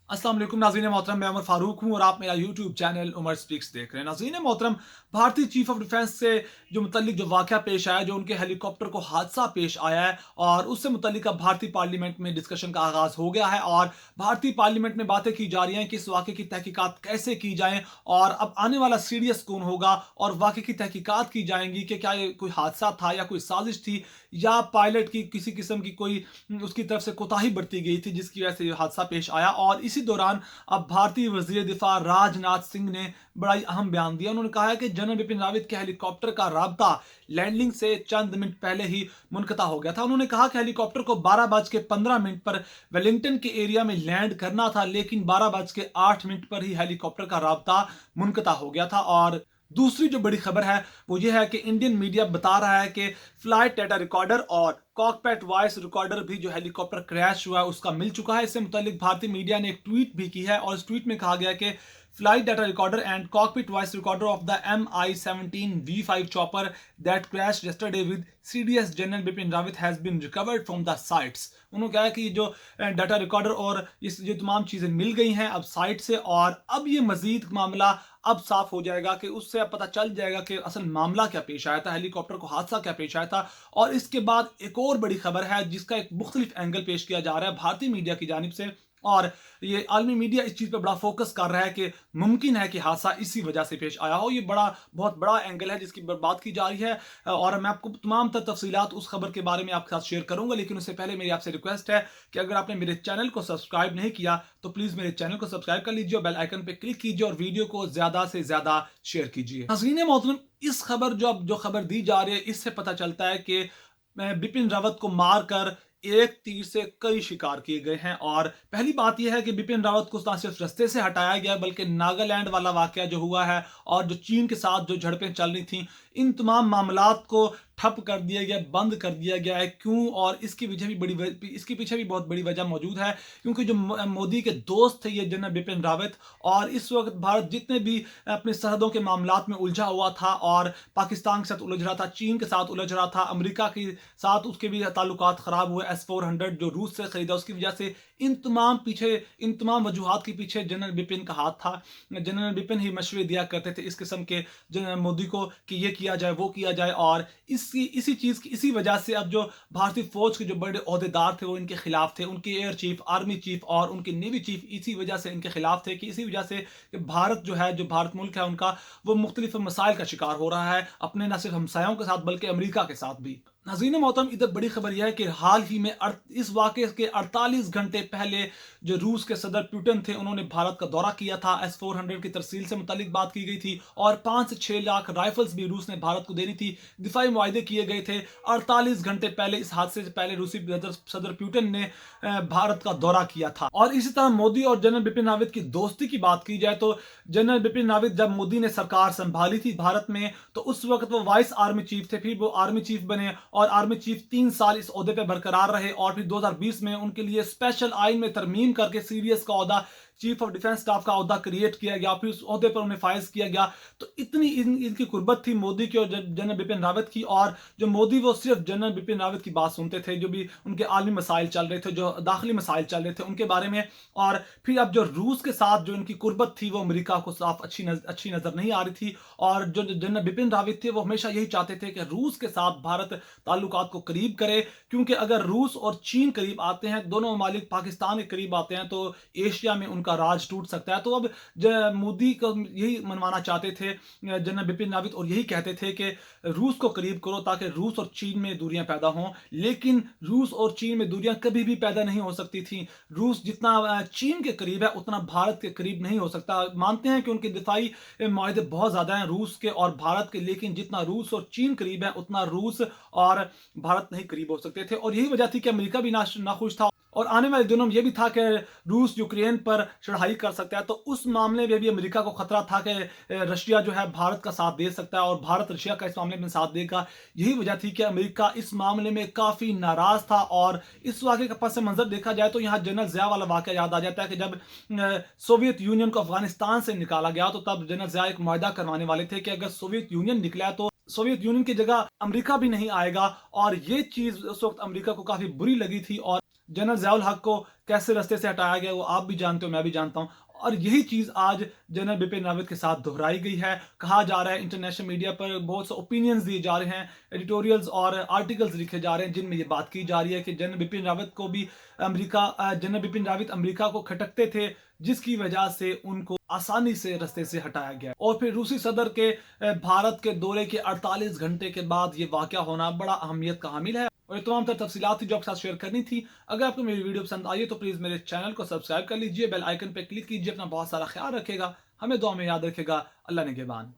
अस्सलाम वालेकुम नाज़रीन मोहतरम, मैं उमर फारूक हूँ और आप मेरा यूट्यूब चैनल उमर स्पीक्स देख रहे हैं। नाज़रीन मोहतरम, भारतीय चीफ ऑफ डिफेंस से जो मुतल्लिक जो वाक़या पेश आया, जो उनके हेलीकॉप्टर को हादसा पेश आया है और उससे मुतल्लिक अब भारतीय पार्लियामेंट में डिस्कशन का आगाज़ हो गया है और भारतीय पार्लियामेंट में बातें की जा रही हैं कि इस वाक़े की तहकीकात कैसे की जाएँ और अब आने वाला सीडीएस कौन होगा और वाक़े की तहकीकात की जाएंगी कि क्या ये कोई हादसा था या कोई साजिश थी या पायलट की किसी किस्म की कोई उसकी तरफ से कोताही बरती गई थी जिसकी वजह से ये हादसा पेश आया। और इसी दौरान अब भारतीय वजीर दिफा राजनाथ सिंह ने बड़ा ही अहम बयान दिया। उन्होंने कहा है कि जनरल बिपिन रावत के हेलीकॉप्टर का राब्ता लैंडिंग से चंद मिनट पहले ही मुनकता हो गया था। उन्होंने कहा कि हेलीकॉप्टर को 12:15 पर वेलिंगटन के एरिया में लैंड करना था, लेकिन 12:08 पर ही हेलीकॉप्टर का राब्ता मुनकता हो गया था। और दूसरी जो बड़ी खबर है वो ये है कि इंडियन मीडिया बता रहा है कि फ्लाइट डेटा रिकॉर्डर और कॉकपैट वॉइस रिकॉर्डर भी जो हेलीकॉप्टर क्रैश हुआ है उसका मिल चुका है। इससे मुतालिक भारतीय मीडिया ने एक ट्वीट भी की है और इस ट्वीट में कहा गया कि flight data recorder and cockpit voice recorder of the MI-17V5 chopper that crash yesterday with CDS general Bipin Rawat has been recovered from the sites. उन्होंने कहा कि जो डाटा रिकॉर्डर और इस जो तमाम चीजें मिल गई हैं अब साइट से, और अब ये मजीद मामला अब साफ हो जाएगा कि उससे अब पता चल जाएगा कि असल मामला क्या पेश आया था, हेलीकॉप्टर को हादसा क्या पेश आया था। और इसके बाद एक और बड़ी खबर है जिसका एक मुख्तलिफ एंगल पेश किया जा रहा है भारतीय मीडिया की जानिब से, और ये आलमी मीडिया इस चीज पर बड़ा फोकस कर रहा है कि मुमकिन है कि हादसा इसी वजह से पेश आया हो। ये बहुत बड़ा एंगल है जिसकी बात की जा रही है और मैं आपको तमाम तफसीलात उस खबर के बारे में आपके साथ शेयर करूंगा। लेकिन उससे पहले मेरी आपसे रिक्वेस्ट है कि अगर आपने मेरे चैनल को सब्सक्राइब नहीं किया तो प्लीज मेरे चैनल को सब्सक्राइब कर लीजिए और बेल आइकन पर क्लिक कीजिए और वीडियो को ज्यादा से ज्यादा शेयर कीजिए। नाज़रीन मोहतरम, इस खबर जो खबर दी जा रही है इससे पता चलता है कि बिपिन रावत को मारकर एक तीर से कई शिकार किए गए हैं। और पहली बात यह है कि बिपिन रावत को ना सिर्फ रस्ते से हटाया गया बल्कि नागालैंड वाला वाकया जो हुआ है और जो चीन के साथ जो झड़पें चल रही थी, इन तमाम मामलात को ठप कर दिया गया, बंद कर दिया गया है। क्यों? और इसके पीछे भी बहुत बड़ी वजह मौजूद है, क्योंकि जो मोदी के दोस्त थे ये जनरल बिपिन रावत, और इस वक्त भारत जितने भी अपने सरहदों के मामलात में उलझा हुआ था और पाकिस्तान के साथ उलझ रहा था, चीन के साथ उलझ रहा था, अमेरिका के साथ उसके भी ताल्लुकात खराब हुए, S-400 जो रूस से खरीदा उसकी वजह से, इन तमाम वजूहात के पीछे जनरल बिपिन का हाथ था। जनरल बिपिन ही मशवरे दिया करते थे इस किस्म के जनरल मोदी को कि ये किया जाए वो किया जाए, और इसी वजह से अब जो भारतीय फौज के जो बड़े ओहदेदार थे वो इनके खिलाफ थे, उनके एयर चीफ, आर्मी चीफ और उनके नेवी चीफ इसी वजह से इनके खिलाफ थे कि इसी वजह से कि भारत जो है, जो भारत मुल्क है उनका, वो मुख्तलिफ मसाइल का शिकार हो रहा है अपने न सिर्फ हमसायों के साथ बल्कि अमेरिका के साथ भी। नाज़रीन मोहतरम, इधर बड़ी खबर यह है कि हाल ही में इस वाक़े के 48 घंटे पहले जो रूस के सदर पुतिन थे उन्होंने भारत का दौरा किया था। S-400 की तरसील से मुतालिक बात की गई थी और 5 से 6 लाख राइफल्स भी रूस ने भारत को देनी थी। दिफाई मुआहदे किए गए थे। 48 घंटे पहले, इस हादसे से पहले, रूसी सदर पुतिन ने भारत का दौरा किया था। और इसी तरह मोदी और जनरल बिपिन रावत की दोस्ती की बात की जाए तो जनरल बिपिन रावत जब मोदी ने सरकार संभाली थी भारत में तो उस वक्त वो वाइस आर्मी चीफ थे, फिर वो आर्मी चीफ बने और आर्मी चीफ 3 साल इस ओहदे पे बरकरार रहे और फिर 2020 में उनके लिए स्पेशल आइन में तरमीम करके सीडीएस का ओहदा, चीफ ऑफ डिफेंस स्टाफ का ओहदा क्रिएट किया गया, फिर उस ओहदे पर उन्हें फायज किया गया। तो इतनी इनकी कुर्बत थी मोदी की और जनरल बिपिन रावत की, और जो मोदी वो सिर्फ जनरल बिपिन रावत की बात सुनते थे, जो भी उनके आलमी मसाइल चल रहे थे, जो दाखिली मसाइल चल रहे थे उनके बारे में। और फिर अब जो रूस के साथ जो इनकी कुर्बत थी वो अमेरिका को साफ अच्छी नजर नहीं आ रही थी, और जो जनरल बिपिन रावत थे वो हमेशा यही चाहते थे कि रूस के साथ भारत ताल्लुकात को करीब करे, क्योंकि अगर रूस और चीन करीब आते हैं, दोनों ममालिक पाकिस्तान के करीब आते हैं, तो एशिया में उनका राज टूट सकता है। तो अब मोदी को यही मनवाना चाहते थे जनरल बिपिन रावत और यही कहते थे कि रूस को करीब करो ताकि रूस और चीन में दूरियां पैदा हों। लेकिन रूस और चीन में दूरियां कभी भी पैदा नहीं हो सकती थी। रूस जितना चीन के करीब है उतना भारत के करीब नहीं हो सकता। मानते हैं कि उनके दिफाई मुआहदे बहुत ज्यादा हैं रूस के और भारत के, लेकिन जितना रूस और चीन करीब है उतना रूस और भारत नहीं करीब हो सकते थे। और यही वजह थी कि अमेरिका भी नाखुश था और आने वाले दिनों में यह भी था कि रूस यूक्रेन पर चढ़ाई कर सकता है। तो उस मामले में भी अमेरिका को खतरा था कि रशिया जो है भारत का साथ दे सकता है और भारत रशिया का इस मामले में साथ देगा। यही वजह थी कि अमेरिका इस मामले में काफी नाराज था। और इस वाक़े का पस मंजर देखा जाए तो यहाँ जनरल ज़िया वाला वाक़या याद आ जाता है कि जब सोवियत यूनियन को अफगानिस्तान से निकाला गया तो तब जनरल ज़िया एक मुआहदा करवाने वाले थे कि अगर सोवियत यूनियन निकला तो सोवियत यूनियन की जगह अमेरिका भी नहीं आएगा। और ये चीज उस वक्त अमेरिका को काफी बुरी लगी थी और जनरल ज़ियाउल हक को कैसे रास्ते से हटाया गया वो आप भी जानते हो, मैं भी जानता हूँ। और यही चीज़ आज जनरल बिपिन रावत के साथ दोहराई गई है। कहा जा रहा है इंटरनेशनल मीडिया पर बहुत से ओपिनियंस दिए जा रहे हैं, एडिटोरियल्स और आर्टिकल्स लिखे जा रहे हैं जिनमें ये बात की जा रही है कि जनरल बिपिन रावत को भी जनरल बिपिन रावत अमेरिका को खटकते थे, जिसकी वजह से उनको आसानी से रास्ते से हटाया गया। और फिर रूसी सदर के भारत के दौरे के 48 घंटे के बाद ये वाक़या होना बड़ा अहमियत का हामिल है। और ये तमाम तर तफसीलात थी जो आपके साथ शेयर करनी थी। अगर आपको मेरी वीडियो पसंद आई है तो प्लीज़ मेरे चैनल को सब्सक्राइब कर लीजिए, बेल आइकन पे क्लिक कीजिए। अपना बहुत सारा ख्याल रखिएगा, हमें दुआ में याद रखिएगा। अल्लाह निगहबान।